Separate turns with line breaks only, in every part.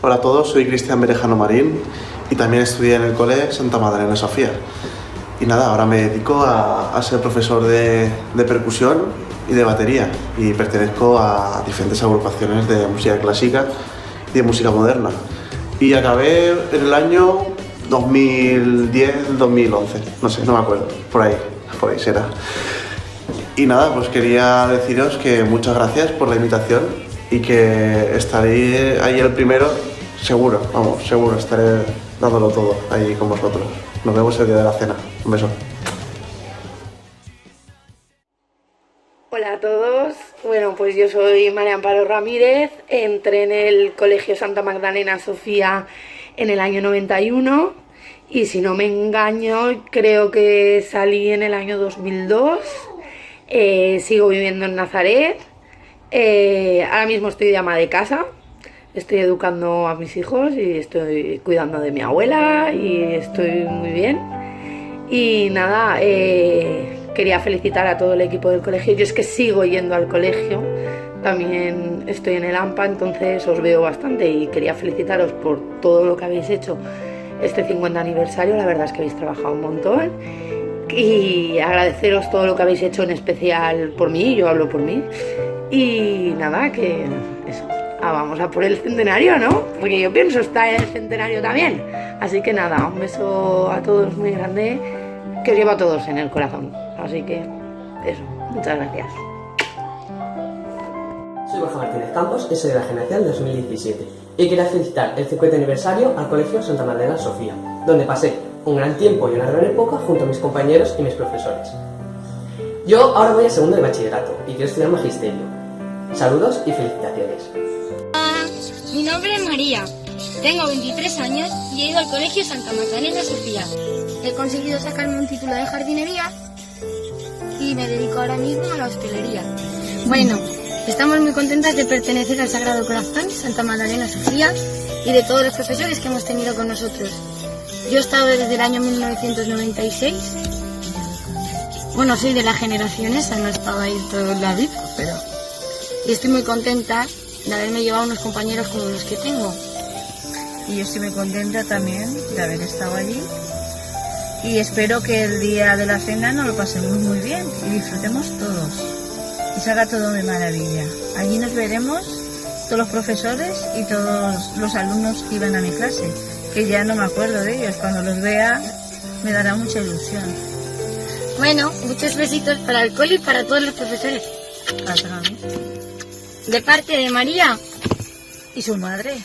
Hola a todos, soy Cristian Berejano Marín y también estudié en el cole Santa Magdalena Sofía. Y nada, ahora me dedico a ser profesor de percusión y de batería y pertenezco a diferentes agrupaciones de música clásica y de música moderna. Y acabé en el año 2010-2011, no sé, no me acuerdo, por ahí será. Y nada, pues quería deciros que muchas gracias por la invitación y que estaré ahí el primero, seguro, vamos, seguro, estaré dándolo todo ahí con vosotros. Nos vemos el día de la cena. Un beso.
Hola a todos, bueno pues yo soy María Amparo Ramírez, entré en el Colegio Santa Magdalena Sofía en el año 91 y si no me engaño creo que salí en el año 2002, sigo viviendo en Nazaret, ahora mismo estoy de ama de casa, estoy educando a mis hijos y estoy cuidando de mi abuela y estoy muy bien. Y nada, quería felicitar a todo el equipo del colegio. Yo es que sigo yendo al colegio, también estoy en el AMPA, entonces os veo bastante y quería felicitaros por todo lo que habéis hecho este 50 aniversario. La verdad es que habéis trabajado un montón y agradeceros todo lo que habéis hecho, en especial por mí, yo hablo por mí. Y nada, que eso, vamos a por el centenario, ¿no? Porque yo pienso estar en el centenario también. Así que nada, un beso a todos muy grande, que os llevo a todos en el corazón. Así que eso, muchas gracias.
Soy Borja Martínez Campos y soy de la generación 2017 y quería felicitar el 50 aniversario al Colegio Santa Magdalena Sofía, donde pasé un gran tiempo y una gran época junto a mis compañeros y mis profesores. Yo ahora voy a segundo de bachillerato y quiero estudiar magisterio. Saludos y felicitaciones.
Mi nombre es María, tengo 23 años y he ido al Colegio Santa Magdalena Sofía. He conseguido sacarme un título de jardinería y me dedico ahora mismo a la hostelería. Bueno, estamos muy contentas de pertenecer al Sagrado Corazón Santa Magdalena Sofía y de todos los profesores que hemos tenido con nosotros. Yo he estado desde el año 1996. Bueno, soy de la generación esa, no estaba ahí toda la vida, pero... Y estoy muy contenta de haberme llevado unos compañeros como los que tengo.
Y yo estoy muy contenta también de haber estado allí y espero que el día de la cena nos lo pasemos muy bien y disfrutemos todos y salga todo de maravilla. Allí nos veremos todos los profesores y todos los alumnos que iban a mi clase, que ya no me acuerdo de ellos. Cuando los vea me dará mucha ilusión.
Bueno, muchos besitos para el cole y para todos los profesores.
Hasta mí.
De parte de María
Y su madre.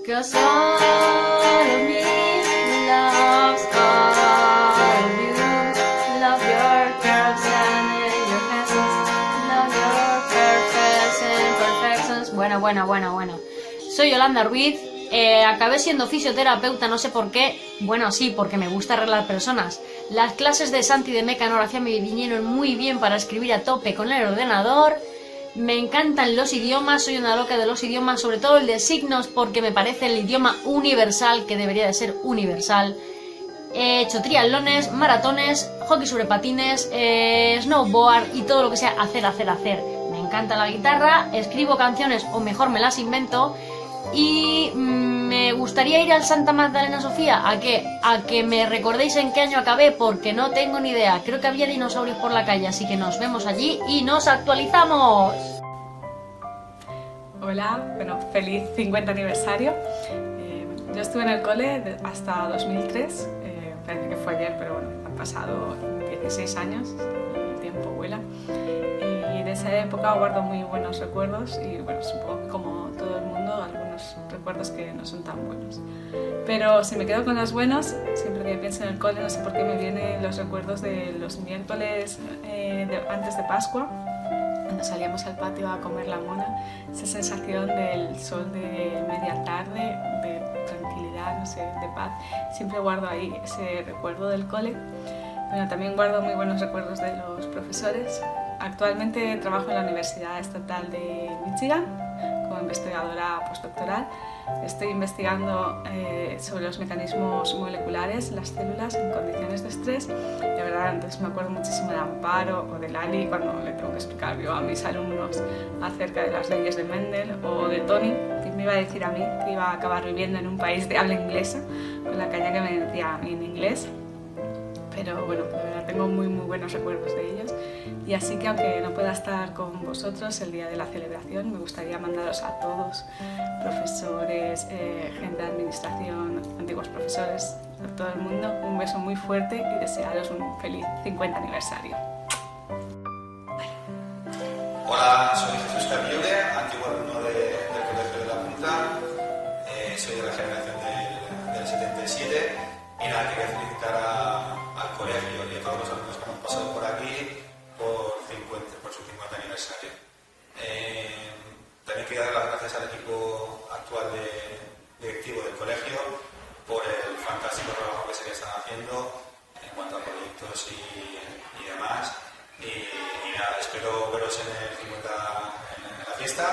'Cause all of me loves all of you. Love your curves and your pencils. Love your perfects and perfections. Bueno. Soy Yolanda Ruiz. Acabé siendo fisioterapeuta, no sé por qué. Bueno, sí, porque me gusta arreglar personas. Las clases de Santi de mecanografía me vinieron muy bien para escribir a tope con el ordenador. Me encantan los idiomas, soy una loca de los idiomas, sobre todo el de signos, porque me parece el idioma universal, que debería de ser universal. He hecho triatlones, maratones, hockey sobre patines, snowboard y todo lo que sea hacer. Me encanta la guitarra, escribo canciones, o mejor me las invento. Y me gustaría ir al Santa Magdalena Sofía. ¿A qué? A que me recordéis en qué año acabé, porque no tengo ni idea. Creo que había dinosaurios por la calle, así que nos vemos allí y nos actualizamos.
Hola, bueno, feliz 50 aniversario. Yo estuve en el cole hasta 2003, parece que fue ayer, pero bueno, han pasado 16 años, el tiempo vuela. Y de esa época guardo muy buenos recuerdos y bueno, supongo que como todo el mundo, algunos recuerdos que no son tan buenos. Pero si me quedo con los buenos, siempre que pienso en el cole, no sé por qué me vienen los recuerdos de los miércoles antes de Pascua, cuando salíamos al patio a comer la mona, esa sensación del sol de media tarde, de tranquilidad, no sé, de paz. Siempre guardo ahí ese recuerdo del cole. Bueno, también guardo muy buenos recuerdos de los profesores. Actualmente trabajo en la Universidad Estatal de Michigan como investigadora postdoctoral. Estoy investigando sobre los mecanismos moleculares en las células en condiciones de estrés. De verdad, entonces me acuerdo muchísimo de Amparo o de Lali cuando le tengo que explicar yo a mis alumnos acerca de las leyes de Mendel, o de Tony, que me iba a decir a mí que iba a acabar viviendo en un país de habla inglesa, con la caña que me decía a mí en inglés. Pero bueno, de verdad tengo muy buenos recuerdos de ellos. Y así que aunque no pueda estar con vosotros el día de la celebración, me gustaría mandaros a todos, profesores, gente de administración, antiguos profesores, a todo el mundo, un beso muy fuerte y desearos un feliz 50 aniversario.
Hola, soy Jesús Carriole, antiguo alumno del Colegio de la Punta. Soy de la generación del 77 y nada, quería felicitar al colegio y a todos los alumnos que hemos pasado por aquí por su 50 aniversario. También quería dar las gracias al equipo actual directivo del colegio por el fantástico trabajo que se están haciendo en cuanto a proyectos y demás. Y nada, espero veros en la fiesta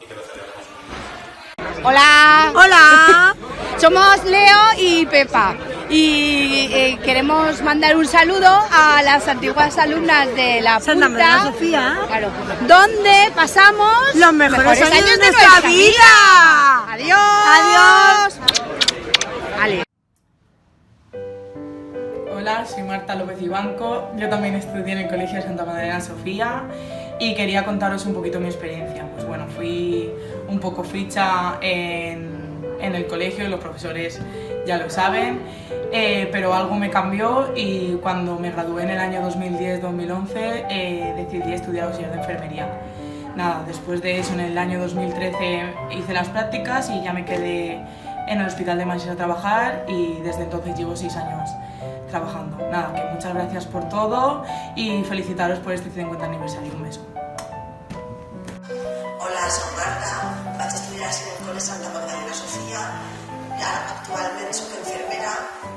y que lo celebremos muy bien.
Hola. Hola. Somos Leo y Pepa y queremos mandar un saludo a las antiguas alumnas de la
Santa
Punta,
María Sofía,
claro, donde pasamos
los mejores años de nuestra vida.
Adiós.
Adiós.
Vale.
Hola, soy Marta López Ibanco, yo también estudié en el Colegio Santa Madalena Sofía y quería contaros un poquito mi experiencia. Pues bueno, fui un poco ficha en el colegio, los profesores ya lo saben, pero algo me cambió y cuando me gradué en el año 2010-2011 decidí estudiar auxiliar de enfermería. Nada, después de eso en el año 2013 hice las prácticas y ya me quedé en el Hospital de Manses a trabajar y desde entonces llevo 6 años trabajando. Nada, que muchas gracias por todo y felicitaros por este 50 aniversario. Un beso.
Hola, soy Marta, vaig estudiar en el Col·le Santa Magdalena Sofía y actualment soc enfermera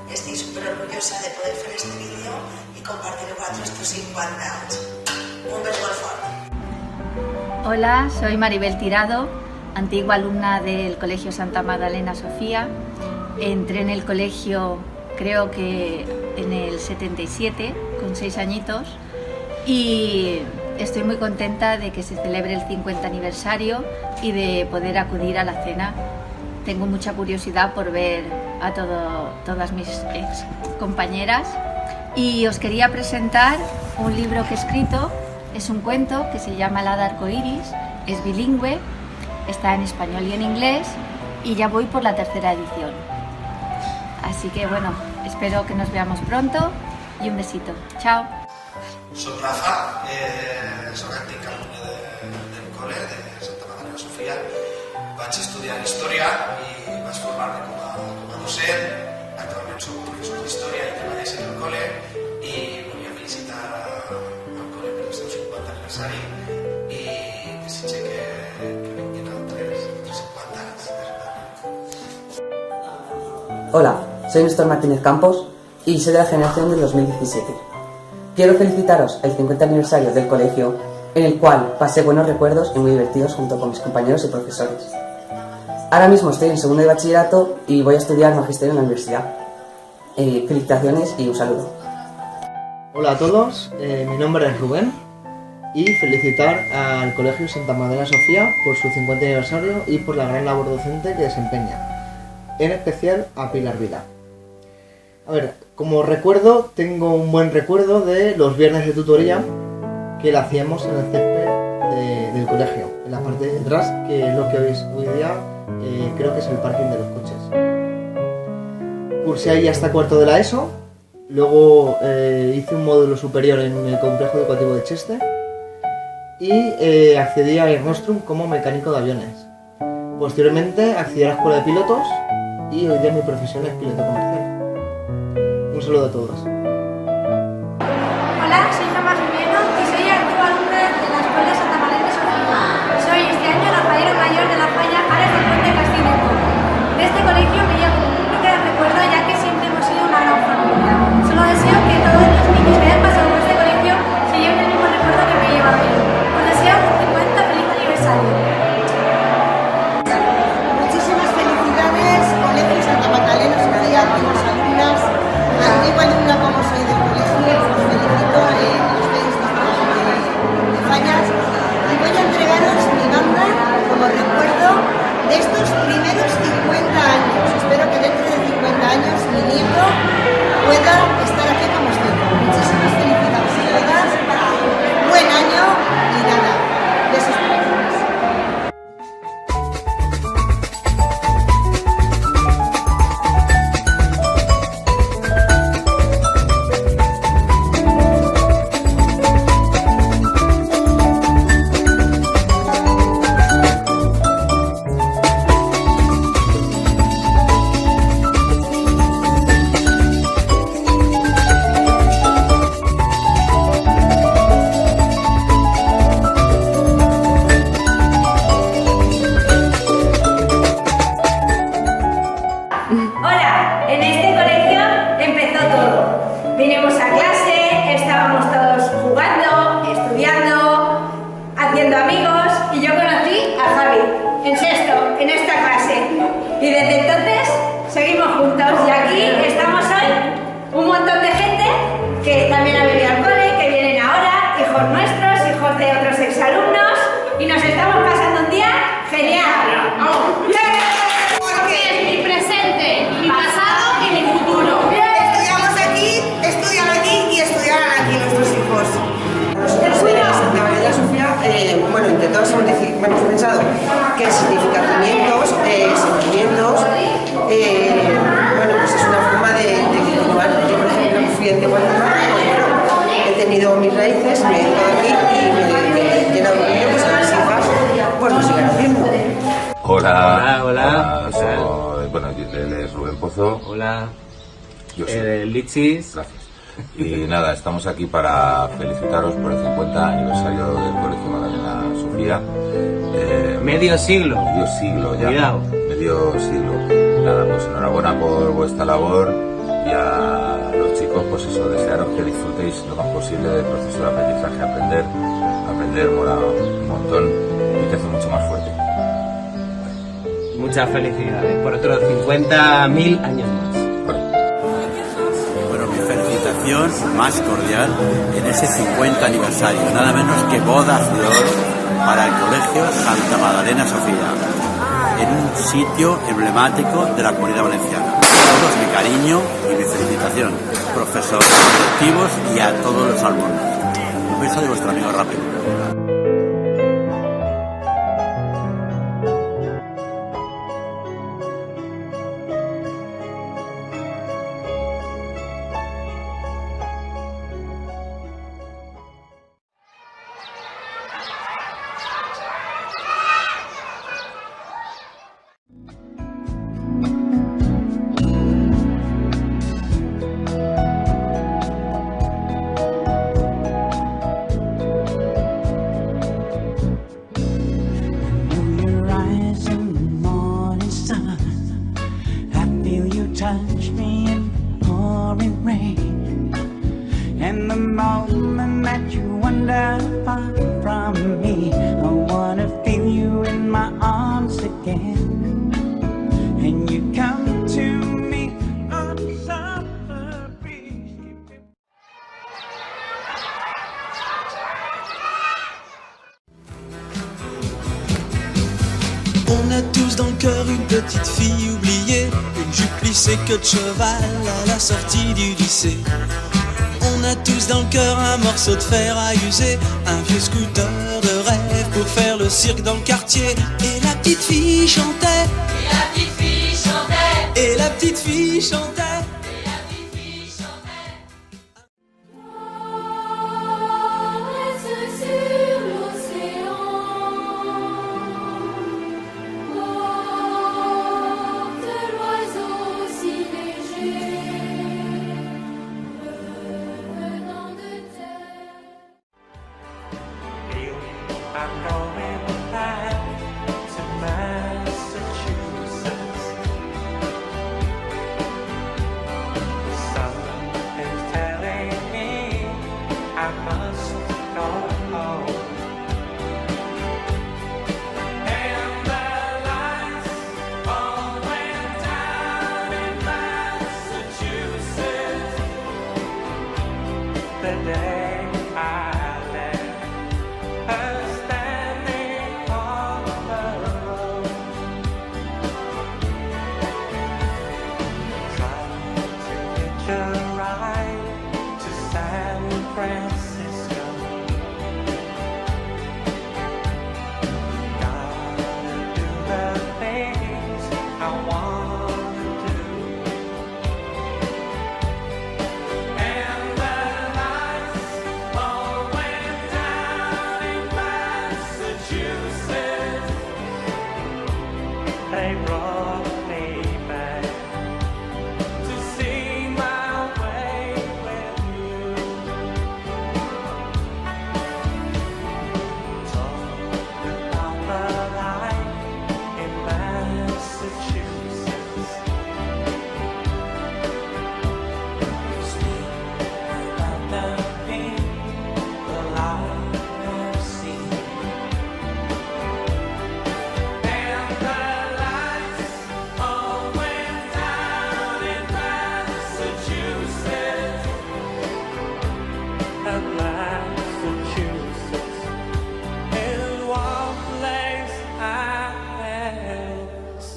y estoy súper orgullosa de poder fer este vídeo y compartir con vosotros estos 50 años. Un beso muy fuerte.
Hola, soy Maribel Tirado, antigua alumna del Colegio Santa Magdalena Sofía. Entré en el colegio creo que en el 77, con 6 añitos, y estoy muy contenta de que se celebre el 50 aniversario y de poder acudir a la cena. Tengo mucha curiosidad por ver a todas mis ex compañeras y os quería presentar un libro que he escrito. Es un cuento que se llama El hada arcoíris, es bilingüe, está en español y en inglés y ya voy por la 3ª edición. Así que bueno, espero que nos veamos pronto y un besito. Chao.
Soc Rafa, soc antic alumne del col·le de Santa Magdalena Sofia. Vaig estudiar Història i vaig formar-me com a docent. Actualment soc professor d'Història i treballo en el col·le i volia felicitar al col·le per el seu 50 aniversari i desitge que vinguin altres 50 anys.
Hola, soy Néstor Martínez Campos y soy de la generación del 2017. Quiero felicitaros el 50 aniversario del colegio, en el cual pasé buenos recuerdos y muy divertidos junto con mis compañeros y profesores. Ahora mismo estoy en segundo de bachillerato y voy a estudiar magisterio en la universidad. Felicitaciones y un saludo.
Hola a todos, mi nombre es Rubén y felicitar al Colegio Santa Magdalena Sofía por su 50 aniversario y por la gran labor docente que desempeña, en especial a Pilar Vila. A ver, como recuerdo, tengo un buen recuerdo de los viernes de tutoría que la hacíamos en el césped del colegio, en la parte de atrás, que es lo que hoy día creo que es el parking de los coches. Cursé ahí hasta cuarto de la ESO, luego hice un módulo superior en el complejo educativo de Cheste y accedí a Airnostrum como mecánico de aviones. Posteriormente accedí a la escuela de pilotos y hoy día mi profesión es piloto comercial. Un saludo a todos.
Hola, soy Gemma Jimeno y soy antigua alumna de la Escuela Santa Magdalena Sofía. Soy este año la fallera mayor de la falla Ares del Puente Castillo. De este colegio me llevo un gran recuerdo ya que siempre hemos sido una gran familia. Solo deseo que todos los niños que hayan pasado por este colegio se lleven el mismo recuerdo que me he llevado yo. Os deseo un 50 feliz aniversario.
en sexto, en esta clase. Y desde entonces seguimos juntos. Y aquí estamos hoy un montón de gente que también ha venido al cole, que vienen ahora, hijos nuestros, hijos de otros exalumnos, y nos estamos pasando un día genial.
Porque es mi presente, mi pasado y mi futuro.
Estudiamos aquí, estudian aquí y estudiarán aquí nuestros hijos. Nosotros en Santa María de la Sofía, bueno, entre todos hemos pensado que significa cimientos, sentimientos, bueno, pues es una forma de continuar. Yo, por ejemplo, fui en Guatemala, pues bueno, he tenido mis raíces, me he ido aquí y me llena de orgullo, pues a mis hijas, pues lo sigan haciendo.
Hola. Bueno, él es Rubén Pozo.
Hola.
Yo soy
Lichis.
Gracias. Y nada, estamos aquí para felicitaros por el 50 aniversario del Colegio Magdalena Sofía.
Medio siglo.
Medio siglo ya.
Cuidado.
Medio siglo. Nada, pues enhorabuena por vuestra labor y a los chicos, pues eso, desearos que disfrutéis lo más posible del proceso de aprendizaje. Aprender mola un montón y te hace mucho más fuerte.
Muchas felicidades por otros 50.000 años más.
Bueno, mi felicitación más cordial en ese 50 aniversario, nada menos que bodas de oro para el Colegio Santa Magdalena Sofía, en un sitio emblemático de la Comunidad Valenciana. A todos mi cariño y mi felicitación, profesores, directivos y a todos los alumnos. Un beso de vuestro amigo Rápido.
Touch me in pouring rain, and the moment that you wander far from me, I wanna feel you in my arms again, and you come to me on summer breeze.
On a tous dans le cœur une petite fille oubliée, une jupe plissée queue de cheval à la sortie du lycée. On a tous dans le cœur un morceau de fer à user, un vieux scooter de rêve pour faire le cirque dans le quartier. Et la petite fille chantait, et la petite fille chantait, et la petite fille chantait.
I'm going back to Massachusetts.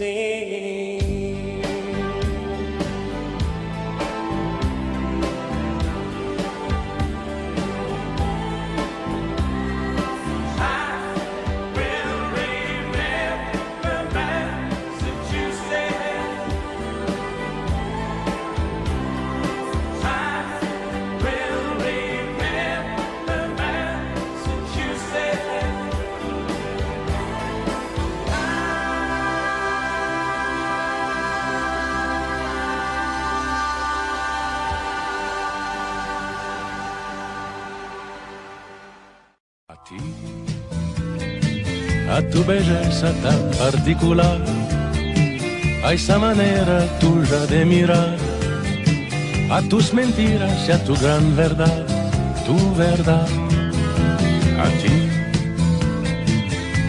sing.
A tu belleza tan particular, a esa manera tuya de mirar, a tus mentiras y a tu gran verdad, tu verdad. A ti,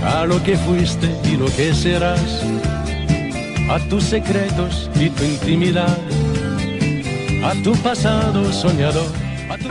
a lo que fuiste y lo que serás, a tus secretos y tu intimidad, a tu pasado soñador, a tu...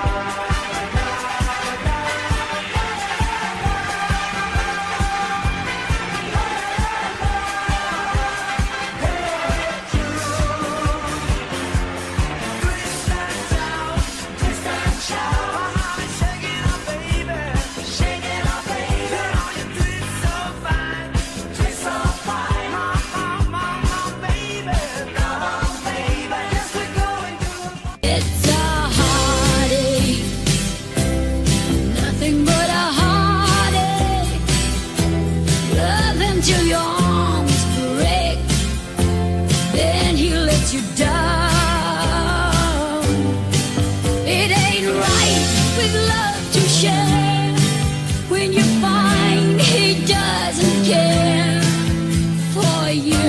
Till your arms break, then he lets you down. It ain't right with love to share when you find he doesn't care for you.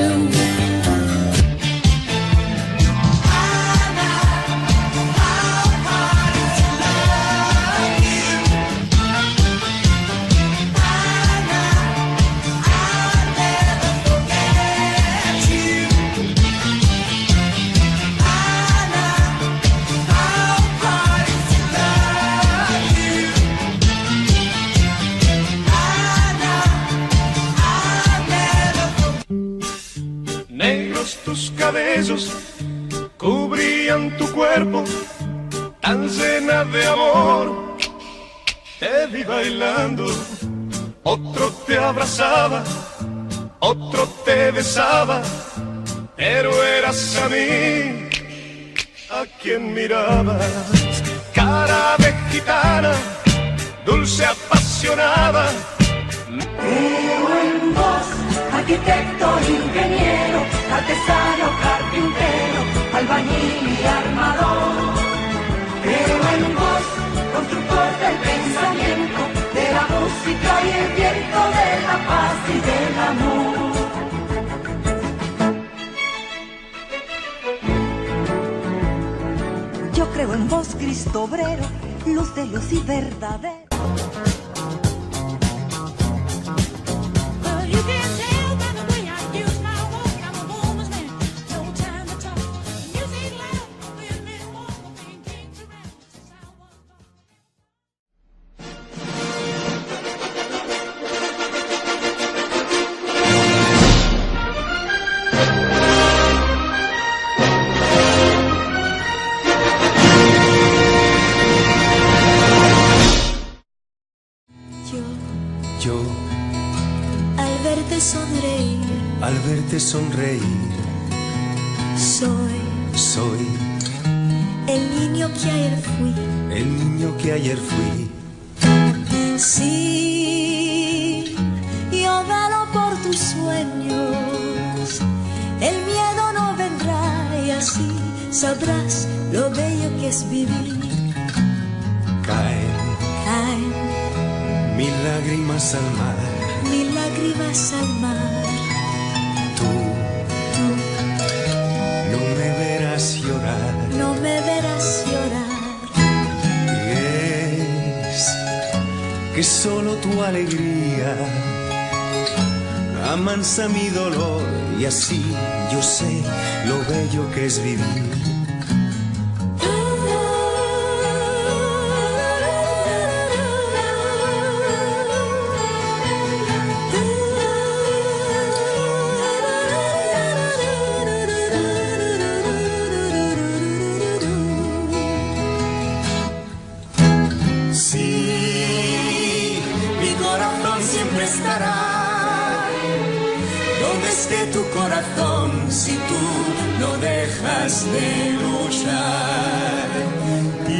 Negros tus cabellos cubrían tu cuerpo, tan llena de amor. Te vi bailando, otro te abrazaba, otro te besaba, pero eras a mí a quien miraba. Cara de gitana, dulce apasionada.
Creo en vos, arquitecto, ingeniero, artesano, carpintero, albañil y armador. Creo en vos, constructor del pensamiento, de la música y el viento, de la paz y del amor.
Yo creo en vos, Cristo obrero, luz de luz y verdadero.
Yo,
Al verte
sonreír,
soy el niño que ayer fui.
el niño que ayer fui.
Sí, yo velo por tus sueños, el miedo no vendrá y así sabrás lo bello que es vivir.
Caen
Caen
lágrimas al mar.
mil lágrimas al mar.
Tú no me verás llorar.
No me verás llorar.
Y es que solo tu alegría amansa mi dolor y así yo sé lo bello que es vivir. desde tu corazón si tú no dejas de luchar. Y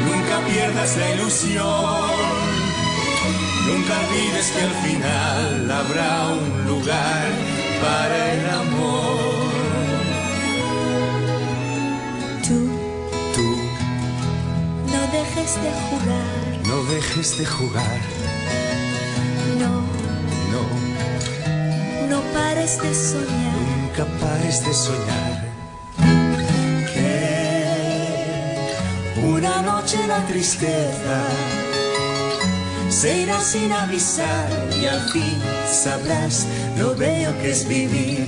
nunca pierdas la ilusión, nunca olvides que al final habrá un lugar para el amor. Tú
no dejes de jugar,
no dejes de jugar,
no pares de soñar,
nunca pares de soñar. Que una noche la tristeza se irá sin avisar y al fin sabrás lo bello que es vivir.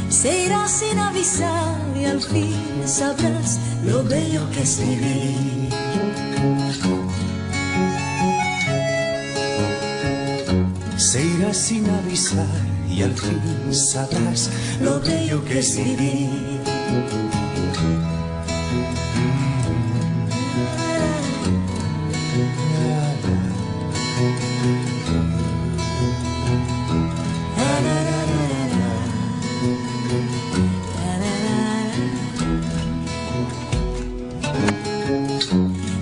Se irá sin avisar y al fin sabrás lo bello que es vivir.
Se irá sin avisar y al fin sabrás lo bello que es vivir.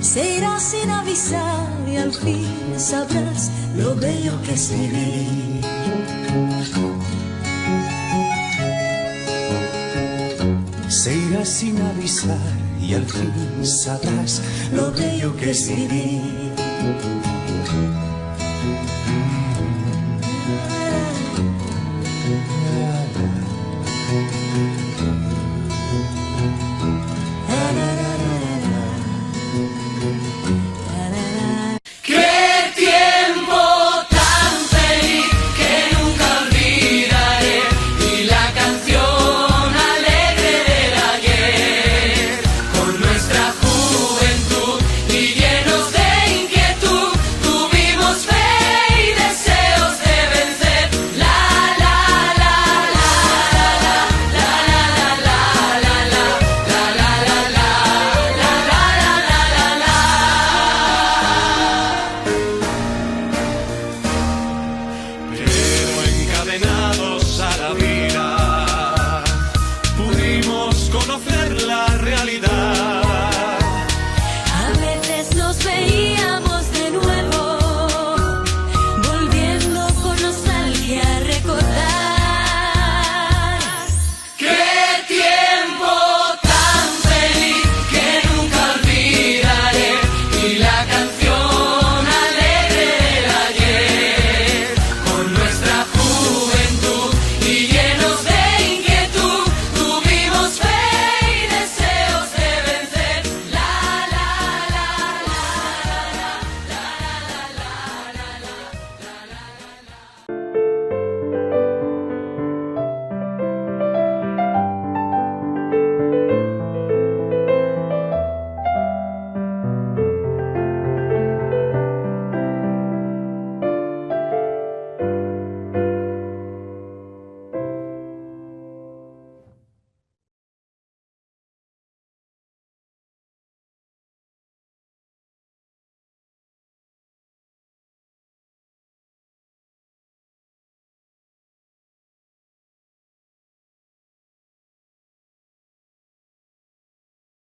Se irá sin avisar y al fin sabrás lo bello que es vivir.
Se irá sin avisar y al fin sabrás lo bello que es vivir.